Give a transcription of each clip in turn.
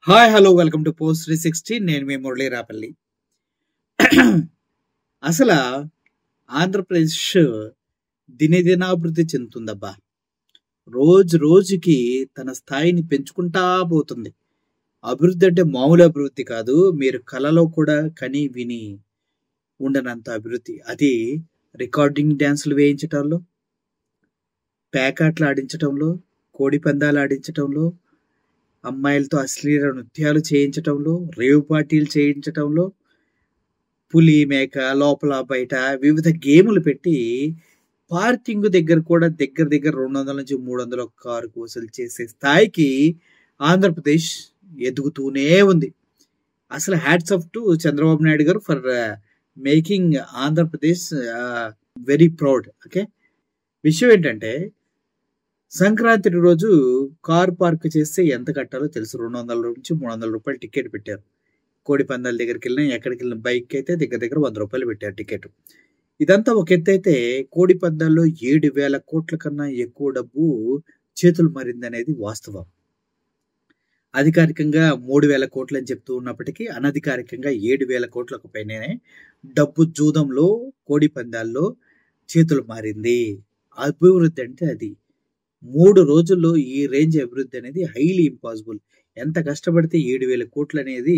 Hi hello welcome to post 360. నేను మీ మురళీ రాపల్లి. అసలు ఆంధ్రప్రదేశ్ దినదినాభివృద్ధి చెందుతుందబ్బా. రోజు రోజుకి తన స్థాయిని పెంచుకుంటా పోతుంది. అభివృద్ధి అంటే మామూలు అభివృద్ధి కాదు, మీరు కలలో కూడా కని విని ఉండనంత అభివృద్ధి. అది రికార్డింగ్ డ్యాన్సులు వేయించటంలో, పేకాట్లు ఆడించటంలో, కోడి పందాలు ఆడించటంలో, అమ్మాయిలతో అశ్లీల నృత్యాలు చేయించటంలో, రేవ్ పార్టీలు చేయించటంలో, పులి మేక లోపల బయట వివిధ గేములు పెట్టి పార్కింగ్ దగ్గర కూడా దగ్గర దగ్గర 200 నుంచి 300 కారుకు వసూలు చేసే స్థాయికి ఆంధ్రప్రదేశ్ ఎదుగుతూనే ఉంది. అసలు hats off to Chandrababu Naidu గారు for making Andhra Pradesh very proud. Okay, విషయం ఏంటంటే సంక్రాంతి రోజు కార్ పార్క్ చేస్తే ఎంత కట్టాలో తెలుసు. 200 నుంచి 300 రూపాయలు టికెట్ పెట్టారు. కోడి పందాల దగ్గరికి వెళ్ళినా ఎక్కడికి వెళ్ళిన బైక్ అయితే దగ్గర దగ్గర 100 రూపాయలు పెట్టారు టికెట్. ఇదంతా ఒక ఎత్తు అయితే, కోడి పందాల్లో 7,000 కోట్ల కన్నా ఎక్కువ డబ్బు చేతులు మారిందనేది వాస్తవం. అధికారికంగా 3,000 కోట్లు అని చెప్తూ ఉన్నప్పటికీ అనధికారికంగా 7,000 కోట్లకు పైనే డబ్బు జూదంలో, కోడి పందాల్లో చేతులు మారింది. అభివృద్ధి అంటే అది. 3 రోజుల్లో ఈ రేంజ్ అభివృద్ధి అనేది హైలీ ఇంపాసిబుల్. ఎంత కష్టపడితే 7,000 కోట్లు అనేది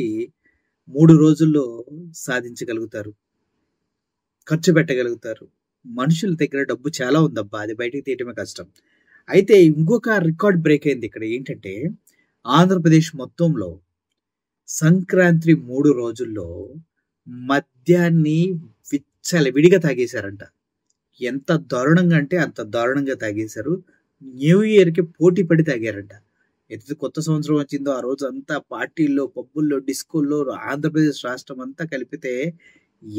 3 రోజుల్లో సాధించగలుగుతారు, ఖర్చు పెట్టగలుగుతారు. మనుషుల దగ్గర డబ్బు చాలా ఉందబ్బా, అది బయటికి తీయటమే కష్టం. అయితే ఇంకొక రికార్డ్ బ్రేక్ అయింది ఇక్కడ. ఏంటంటే ఆంధ్రప్రదేశ్ మొత్తంలో సంక్రాంతి 3 రోజుల్లో మద్యాన్ని విచ్చలవిడిగా తాగేశారంట. ఎంత దారుణంగా అంటే అంత దారుణంగా తాగేశారు. న్యూ ఇయర్కి పోటీ పడి తాగారంట. ఎప్పుడు కొత్త సంవత్సరం వచ్చిందో ఆ రోజు అంతా పార్టీల్లో, పబ్బుల్లో, డిస్కోల్లో ఆంధ్రప్రదేశ్ రాష్ట్రం అంతా కలిపితే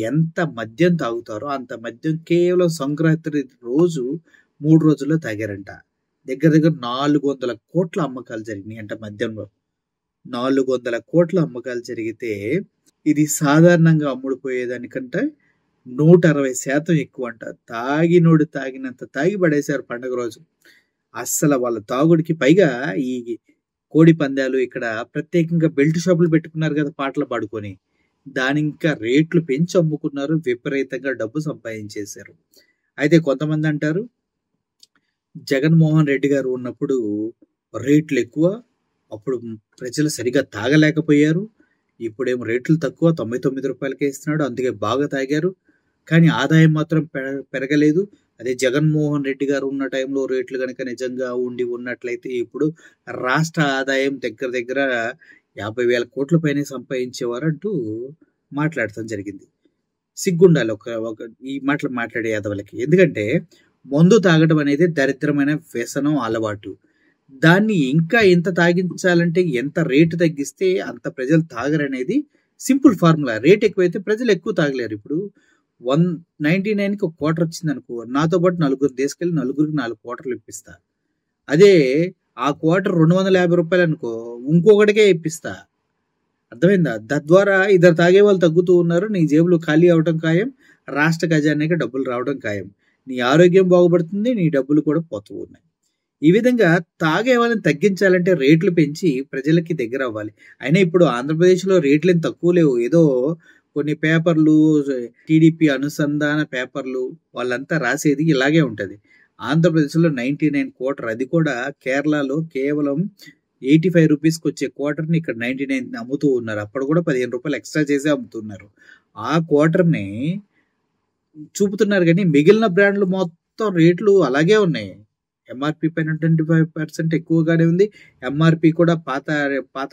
ఎంత మద్యం తాగుతారో అంత మద్యం కేవలం సంక్రాంతి రోజు 3 రోజుల్లో తాగారంట. దగ్గర దగ్గర 400 కోట్ల అమ్మకాలు జరిగినాయి అంట మద్యంలో. 400 కోట్ల అమ్మకాలు జరిగితే ఇది సాధారణంగా అమ్ముడుపోయేదానికంటే 160% ఎక్కువ అంట. తాగినోడు తాగినంత తాగి పడేశారు పండుగ రోజు. అస్సలు వాళ్ళ తాగుడికి పైగా ఈ కోడి పందాలు ఇక్కడ ప్రత్యేకంగా బెల్ట్ షాపులు పెట్టుకున్నారు కదా పాటలు పాడుకొని, దాని ఇంకా రేట్లు పెంచి అమ్ముకున్నారు. విపరీతంగా డబ్బు సంపాదించేశారు. అయితే కొంతమంది అంటారు జగన్మోహన్ రెడ్డి గారు ఉన్నప్పుడు రేట్లు ఎక్కువ, అప్పుడు ప్రజలు సరిగా తాగలేకపోయారు. ఇప్పుడేమో రేట్లు తక్కువ, 99 రూపాయలకే ఇస్తున్నాడు, అందుకే బాగా తాగారు. కానీ ఆదాయం మాత్రం పెరగలేదు. అదే జగన్మోహన్ రెడ్డి గారు ఉన్న టైంలో రేట్లు కనుక నిజంగా ఉన్నట్లయితే ఇప్పుడు రాష్ట్ర ఆదాయం దగ్గర దగ్గర 50,000 కోట్ల పైన సంపాదించేవారు అంటూ మాట్లాడటం జరిగింది. సిగ్గుండాలి ఒక ఈ మాటలు మాట్లాడే యాదవులకి. ఎందుకంటే మందు తాగడం అనేది దరిద్రమైన వ్యసనం, అలవాటు. దాన్ని ఇంకా ఎంత తాగించాలంటే ఎంత రేటు తగ్గిస్తే అంత ప్రజలు తాగరనేది సింపుల్ ఫార్ములా. రేట్ ఎక్కువైతే ప్రజలు ఎక్కువ తాగలేరు. ఇప్పుడు 199కి ఒక క్వార్టర్ వచ్చింది అనుకో, నాతో పాటు నలుగురు తీసుకెళ్ళి నలుగురికి 4 క్వార్టర్లు ఇప్పిస్తా. అదే ఆ క్వార్టర్ 250 రూపాయలు అనుకో, ఇంకొకటికే ఇప్పిస్తా. అర్థమైందా? తద్వారా ఇద్దరు తాగే వాళ్ళు తగ్గుతూ ఉన్నారు, నీ జేబులు ఖాళీ అవడం ఖాయం, రాష్ట్ర ఖజానాకి డబ్బులు రావడం ఖాయం, నీ ఆరోగ్యం బాగుపడుతుంది, నీ డబ్బులు కూడా పోతూ ఉన్నాయి. ఈ విధంగా తాగే వాళ్ళని తగ్గించాలంటే రేట్లు పెంచి ప్రజలకి దగ్గర అవ్వాలి. అయినా ఇప్పుడు ఆంధ్రప్రదేశ్లో రేట్లు ఏం తక్కువ లేవు. ఏదో కొన్ని పేపర్లు, టీడీపీ అనుసంధాన పేపర్లు వాళ్ళంతా రాసేది ఇలాగే ఉంటుంది. ఆంధ్రప్రదేశ్లో 99 క్వార్టర్, అది కూడా కేరళలో కేవలం 85 రూపీస్కి వచ్చే క్వార్టర్ని ఇక్కడ 99 అమ్ముతూ ఉన్నారు. అప్పుడు కూడా 15 రూపాయలు ఎక్స్ట్రా చేసి అమ్ముతున్నారు. ఆ క్వార్టర్ని చూపుతున్నారు కానీ మిగిలిన బ్రాండ్లు మొత్తం రేట్లు అలాగే ఉన్నాయి. ఎంఆర్పి పైన 25% ఎక్కువగానే ఉంది. ఎంఆర్పి కూడా పాత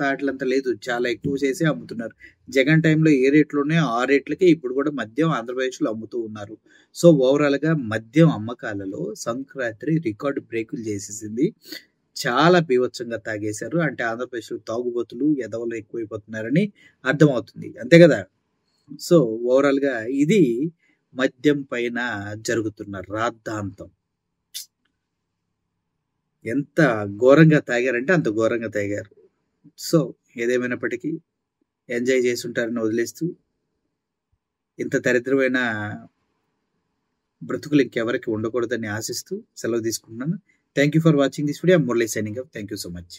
ఆటలంతా లేదు, చాలా ఎక్కువ చేసి అమ్ముతున్నారు. జగన్ టైంలో ఏ రేట్లు ఉన్నాయో ఆ రేట్లకే ఇప్పుడు కూడా మద్యం ఆంధ్రప్రదేశ్లో అమ్ముతూ ఉన్నారు. సో ఓవరాల్గా మద్యం అమ్మకాలలో సంక్రాంతి రికార్డు బ్రేకులు చేసేసింది. చాలా బీభత్సంగా తాగేశారు. అంటే ఆంధ్రప్రదేశ్లో తాగుబోతులు, ఎదవలు ఎక్కువైపోతున్నారని అర్థమవుతుంది. అంతే కదా? సో ఓవరాల్గా ఇది మద్యం పైన జరుగుతున్న రాద్ధాంతం. ఎంత ఘోరంగా తాగారంటే అంత ఘోరంగా తాగారు. సో ఏదేమైనప్పటికీ ఎంజాయ్ చేసి ఉంటారని వదిలేస్తూ, ఇంత దరిద్రమైన బ్రతుకులు ఇంకెవరికి ఉండకూడదని ఆశిస్తూ సెలవు తీసుకుంటున్నాను. Thank you for watching this video. Murali signing off. Thank you so much.